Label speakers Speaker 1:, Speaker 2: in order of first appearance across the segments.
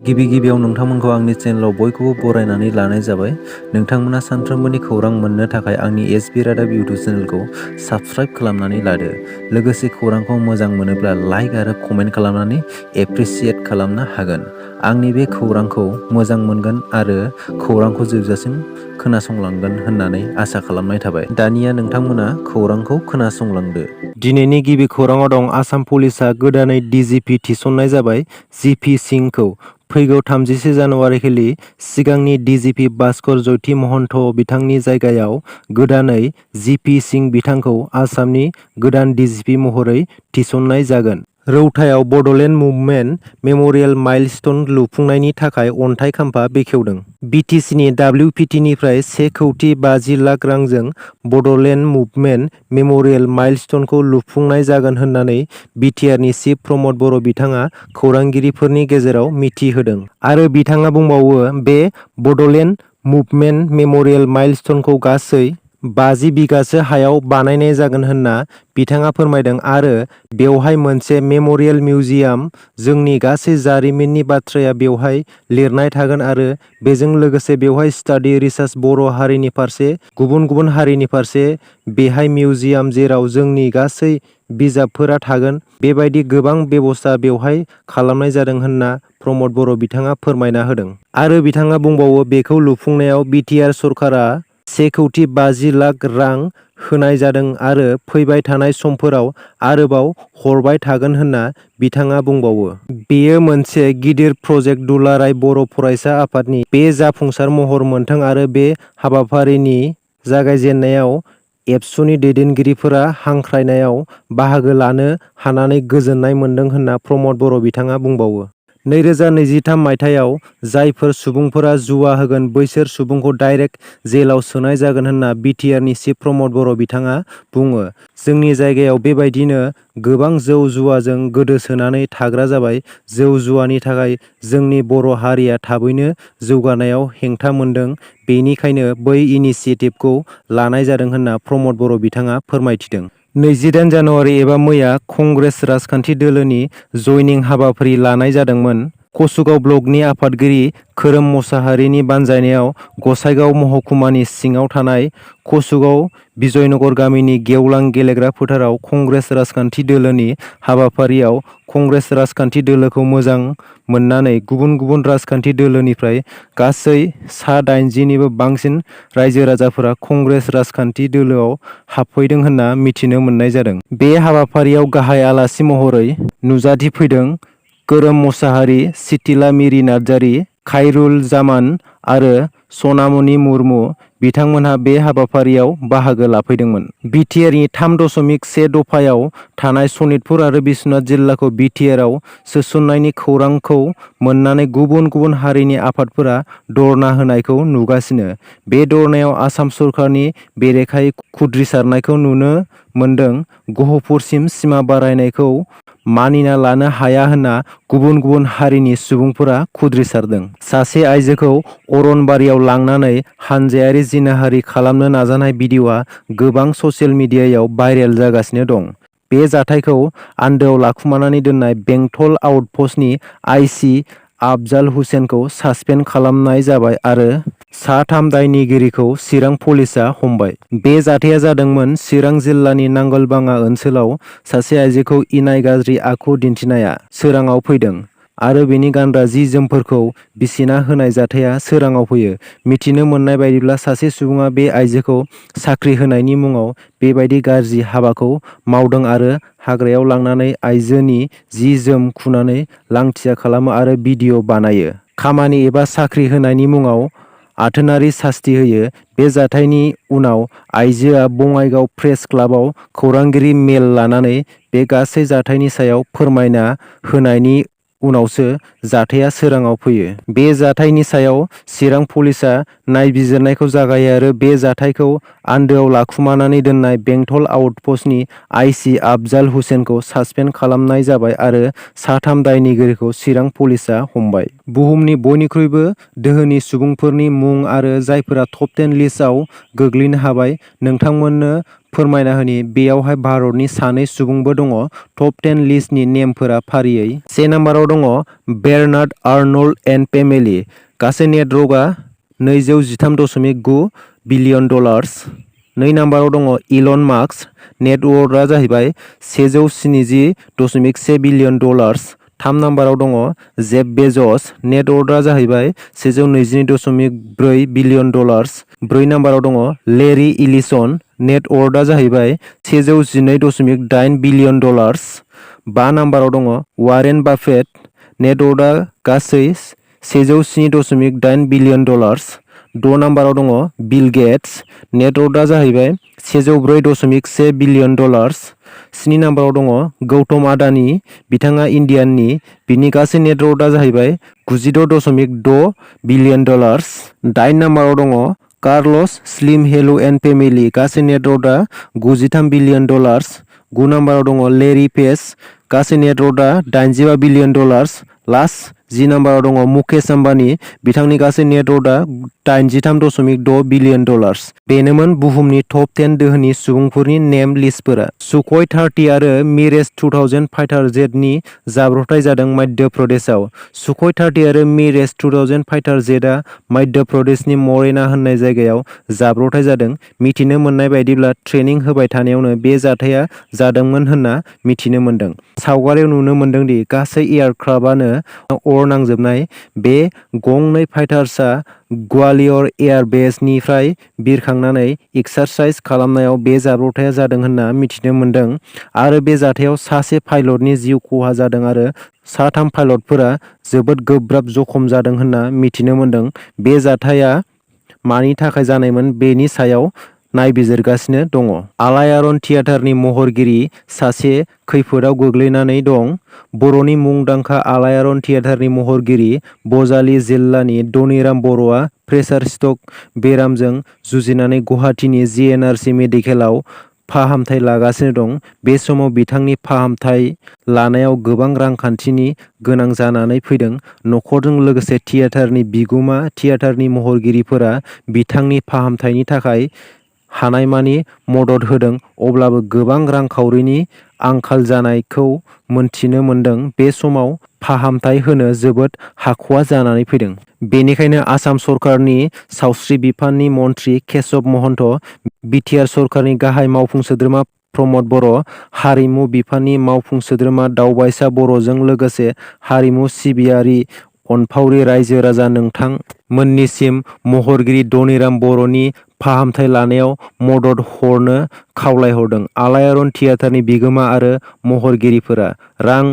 Speaker 1: गिबियाव नोंथांमोनखौ आंनि चेनेलाव बयखौबो बरायनानै लानाय जाबाय। नोंथांमोना सानफ्रोमबोनि खौरां मोननो थाखाय आंनि एसबि रादाब इउटुब चेनेलखौ साबस्क्राइब खालामनानै लादो। लोगोसे खौरांखौ मोजां मोनोब्ला लाइक आरो कमेन्ट खालामनानै एप्रिसियेट खालामनो हागोन। आंनि बे खौरांखौ मोजां मोनगोन आरो खौरांखौ जोबजासिम खोनासंलांगोन होननानै आसा खालामनाय थाबाय। दानिया नोंथांमोना खौरांखौ खोनासंलांदो। दिनैनि गिबि खौराङाव दं आसाम पुलिसआ गोदानै DGP थिसननाय जाबाय। जिपि सिंहखौ फैगौ 30 जानुवारि खालि सिगांनि DGP भास्कर ज्योति महन्त बिथांनि जायगायाव गोदानै जिपि सिंह बिथांखौ आसामनि गोदान DGP महरै थिसननाय जागोन। रौतायाव बड'लेण्ड मुभमेन्ट मेम'रियेल माइलस्टोन लुफुंनायनि थाखाय अन्थाइ खाम्फा बेखेवदों। बिटिसिनि WPTनिफ्राय 1,50,00,000 रांजों बड'लेण्ड मुभमेन्ट मेम'रियेल माइलस्टोनखौ लुफुंनाय जागोन होननानै बिटिआरनि चिफ प्रमद बर' बिथाङा खौरांगिरिफोरनि गेजेराव मिथिहोदों। आरो बिथाङा बुंबावो, बे बड'लेण्ड मुभमेन्ट मेम'रियेल माइलस्टोनखौ गासै 50 बिगासो हायाव बानायनाय जागोन होनना बिथाङा फोरमायदों आरो बेवहाय मोनसे मेम'रियेल मिउजियाम, जोंनि गासै जारिमिननि बाथ्राया बेवहाय लिरनाय थागोन आरो बेजों लोगोसे बेवहाय स्टाडि रिसार्च बर' हारिनि फारसे, गुबुन हारिनि फारसे बेहाय मिउजियाम जेराव जोंनि गासै बिजाबफोरा थागोन। बेबायदि गोबां बेबस्था बेवहाय खालामनाय जादों होनना प्रमद बर' बिथाङा फोरमायना होदों। आरो बिथाङा बुंबावो, बेखौ लुफुंनायाव बिटिआर सरकारा 1,50,00,000 रां होनाय जादों आरो फैबाय थानाय समफोराव आरोबाव हरबाय थागोन होनना बिथाङा बुंबावो। बेयो मोनसे गिदिर प्रजेक्ट दुलाराय बर' फरायसा आफादनि बे जाफुंसार महर मोनथों आरो बे हाबाफारिनि जागायजेननायाव एबसुनि दैदेनगिरिफोरा हांख्रायनायाव बाहागो लानो हानानै गोजोननाय मोनदों होनना प्रमद बर' बिथाङा बुंबावो। 2023 मायथाइयाव जायफोर सुबुंफोरा जुवा होगोन बैसोर सुबुंखौ डाइरेक्ट जेलाव सोनाय जागोन होनना बिटिआरनि चिफ प्रमद बर' बिथाङा बुङो। जोंनि जायगायाव बेबायदिनो गोबां जौ जुवाजों गोदोसोनानै थाग्रा जाबाय। जौ जुवानि थाखाय जोंनि बर' हारिया थाबैनो जौगानायाव हेंथा मोनदों। बेनिखायनो बै इनिसियेटिभखौ लानाय जादों होनना प्रमद बर' बिथाङा फोरमायथिदों। 28 जानुवारि एबा मैया कंग्रेस राजखान्थि दोलोनि जयनिं हाबाफारि लानाय जादोंमोन। कसुगाव ब्लकनि आफादगिरि खोरोम मोसाहारिनि बानजायनायाव गसाइगाव महकुमानि सिङाव थानाय कसुगाव बिजयनगर गामिनि गेवलां गेलेग्रा फोथाराव कंग्रेस राजखान्थि दोलोनि हाबाफारियाव कंग्रेस राजखान्थि दोलोखौ मोजां मोननानै गुबुन राजखान्थि दोलोनिफ्राय गासै सा 80निबो बांसिन रायजो राजाफोरा कंग्रेस राजखान्थि दोलोआव हाबफैदों होनना मिथिनो मोननाय जादों। बे हाबाफारियाव गाहाय आलासि महरै नुजाथिफैदों खोरोम मोसाहारि, सिथिला मिरि नार्जारि, खायरुल जामान आरो सनामुनि मुर्मु बिथांमोनहा बे हाबाफारियाव बाहागो लाफैदोंमोन। बिटिआरनि 3.1 दफायाव थानाय सनितपुर आरो बिश्वनाथ जिल्लाखौ बिटिआरआव सोसननायनि खौरांखौ मोननानै गुबुन हारिनि आफादफोरा धरना होनायखौ नुगासिनो। बे धरनायाव आसाम सरकारनि बेरेखायै खुद्रिसारनायखौ नुनो मोनदों। गहपुरसिम सिमा बारायनायखौ मानिना लानो हाया होनना गुबुन हारिनि सुबुंफोरा खुद्रिसारदों। सासे आइजोखौ अरनबारियाव लांनानै हानजायारि जिनाहारि खालामनो नाजानाय भिडिअ'आ गोबां ससियेल मिडियायाव भाइरेल जागासिनो दं। बे जाथायखौ आन्दोआव लाखुमानानै दोननाय बेंटल आउटपस्टनि आइसि आफजाल हुसेनखौ सासपेन्ड खालामनाय जाबाय आरो सा 3 दायनिगिरिखौ चिरां पुलिसआ हमबाय। बे जाथाया जादोंमोन चिरां जिल्लानि नांगलबाङा ओनसोलाव सासे आइजोखौ इनाय गाज्रि आखु दिन्थिनाया सोराङाव फैदों आरो बेनि गानग्रा जि-जोमफोरखौ बिसिना होनाय जाथाया सोराङाव फैयो। मिथिनो मोननाय बायदिब्ला सासे सुबुङा बे आइजोखौ साख्रि होनायनि मुङाव बेबायदि गाज्रि हाबाखौ मावदों आरो हाग्रायाव लांनानै आइजोनि जि-जोम खुनानै लांथिया खालामो आरो भिडिअ' बानायो। खामानि एबा साख्रि होनायनि मुङाव आथोनारि सास्ति होयो। बे जाथायनि उनाव आइजोआ बङाइगाव प्रेस क्लाबाव खौरांगिरि मेल लानानै बे गासै जाथायनि सायाव फोरमायना होनायनि उनावसो जाथाया सोराङाव फैयो। बे जाथायनि सायाव चिरां पुलिसआ नायबिजिरनायखौ जागायो आरो बे जाथायखौ आन्दोआव लाखुमानानै दोननाय बेंटल आउटपस्टनि आइसि आफजाल हुसेनखौ सासपेन्ड खालामनाय जाबाय आरो सा 3 दायनिगिरिखौ चिरां पुलिसआ हमबाय। बुहुमनि बयनिख्रुइबो दोहोनि सुबुंफोरनि मुं आरो जायफोरा टप 10 लिस्टआव गोग्लैनो हाबाय। नोंथांमोननो फोरमायना होनि बेयावहाय भारतनि सानै सुबुंबो दङ। टप 10 लिस्टनि नेमफोरा फारियै। से नाम्बाराव दङ बेरनार्ड आर्नल्ड एन्ड फेमिलि। गासै नेटवर्कआ 213.9 बिलियन डलार्स। 2 नाम्बाराव दङ इलन मास्क। नेटवर्कआ जाहैबाय 170.1 बिलियन डलार्स। 3 नाम्बाराव दङ जेफ बेजस। नेटवर्कआ जाहैबाय 122.4 बिलियन डलार्स। 4 नाम्बाराव दङ लेरी इलिसन। नेटवर्कआ जाहैबाय 112.8 बिलियन डलार्स। 5 नाम्बाराव दङ वारेन बाफेट। नेटवर्कआ गासै 107.8 बिलियन डलार्स। 6 नाम्बाराव दङ बिल गेट्स। नेटवर्कआ जाहैबाय 104.1 बिलियन डलार्स। 7 नाम्बाराव दङ गौतम आडानि। बिथाङा इन्डियाननि। बिनि गासै नेटवर्कआ जाहैबाय 96.6 बिलियन डलार्स। 8 नाम्बाराव दङ Carlos Slim Helu and family. गासै नेटवर्कआ 93 बिलियन डलार्स। 9 नाम्बाराव दङ लेरी पेज। गासै नेटवर्कआ 85 बिलियन डलार्स। लास्ट 10 नाम्बाराव दङ मुकेश आम्बानी। बिथांनि गासै नेटवर्कआ 83.6 बिलियन डलार्स। बेनोमोन बुहुमनि टप 10 दोहोनि सुबुंफोरनि नेम लिस्टफोरा। सुख'ई 30 आरो मिरेज 2000 फाइटार जेटनि जाब्रबथाय जादों मध्य प्रदेशआव। सुख'ई 30 आरो मिरेज 2000 फाइटार जेटआ मध्य प्रदेशनि मरेना होननाय जायगायाव जाब्रबथाय जादों। मिथिनो मोननाय बायदिब्ला ट्रेनिं होबाय थानायावनो बे जाथाया जादोंमोन होनना मिथिनो मोन्दों। सावगारियाव नुनो मोन्दोंदि गासै एयारक्राफ्टआनो अर नांजोबनाय। बे गंनै फाइटार्सआ ग्वालियर एयार बेसनिफ्राय बिरखांनानै एक्सारसाइज खालामनायाव बे जाब्रबथाया जादों होनना मिथिनो मोन्दों आरो बे जाथायाव सासे पाइलटनि जिउ खहा जादों आरो सा 3 पाइलटफोरा जोबोद गोब्राब जखम जादों होनना मिथिनो मोन्दों। बे जाथाया मानि थाखाय जानायमोन बेनि सायाव नायबिजिरगासिनो दङ। आलायारन थियेटारनि महरगिरि सासे खैफोदाव गोग्लैनानै दं। बर'नि मुंदांखा आलायारन थियेटारनि महरगिरि बजालि जिल्लानि धनिराम बर'आ प्रेसार स्ट्रक बेरामजों जुजिनानै गुवाहाटीनि जिएनआरसि मेडिकेलाव फाहामथाय लागासिनो दं। बे समाव बिथांनि फाहामथाय लानायाव गोबां रांखान्थिनि गोनां जानानै फैदों। नखरजों लोगोसे थियेटारनि बिगुमा थियेटारनि महरगिरिफोरा बिथांनि फाहामथायनि थाखाय हानायमानि मदद होदों। अब्लाबो गोबां रांखावरिनि आंखाल जानायखौ मोनथिनो मोन्दों। बे समाव फाहामथाय होनो जोबोद हाख'वा जानानै फैदों। बेनिखायनो आसाम सरकारनि सावस्रि बिफाननि मन्थ्रि केशब महन्त, बिटिआर सरकारनि गाहाय मावफुं सोद्रोमा प्रमद बर', हारिमु बिफाननि मावफुं सोद्रोमा दावबायसा बर'जों लोगोसे हारिमु सिबियारि अनफावरि रायजो राजा नोंथां मोननिसिम महरगिरि धनिराम बर'नि फाहामथाय लानायाव मदद हरनो खावलायहरदों। आलायारन थियेटारनि बिगोमा आरो महरगिरिफोरा रां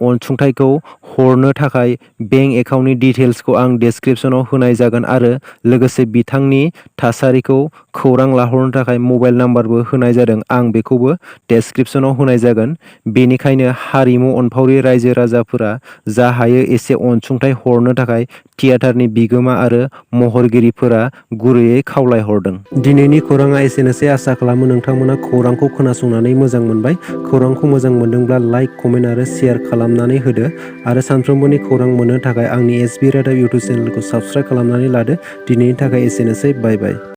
Speaker 1: अनसुंथाइखौ हरनो थाखाय बेंक एकाउन्टनि डिटेल्सखौ आं डेस्क्रिप्शनाव होनाय जागोन आरो लोगोसे बिथांनि थासारिखौ खौरां लाहरनो थाखाय मबाइल नाम्बारबो होनाय जादों। आं बेखौबो डेस्क्रिप्शनाव होनाय जागोन। बेनिखायनो हारिमु अनफावरि रायजो राजाफोरा जा हायो एसे अनसुंथाइ हरनो थाखाय थियेटारनि बिगोमा आरो महरगिरिफोरा गुरैयै खावलायहरदों। दिनैनि खौराङा एसेनोसै। आसा खालामो नोंथांमोना खौरांखौ खोनासंनानै मोजां मोनबाय। खौरांखौ मोजां मोनदोंब्ला लाइक, कमेन्ट आरो शेयार खालामनानै होदो आरो सानफ्रोमबोनि खौरां मोननो थाखाय आंनि एसबि रादाब इउटुब चेनेलखौ साबस्क्राइब खालामनानै लादो। दिनैनि थाखाय एसेनोसै। बाय बाय।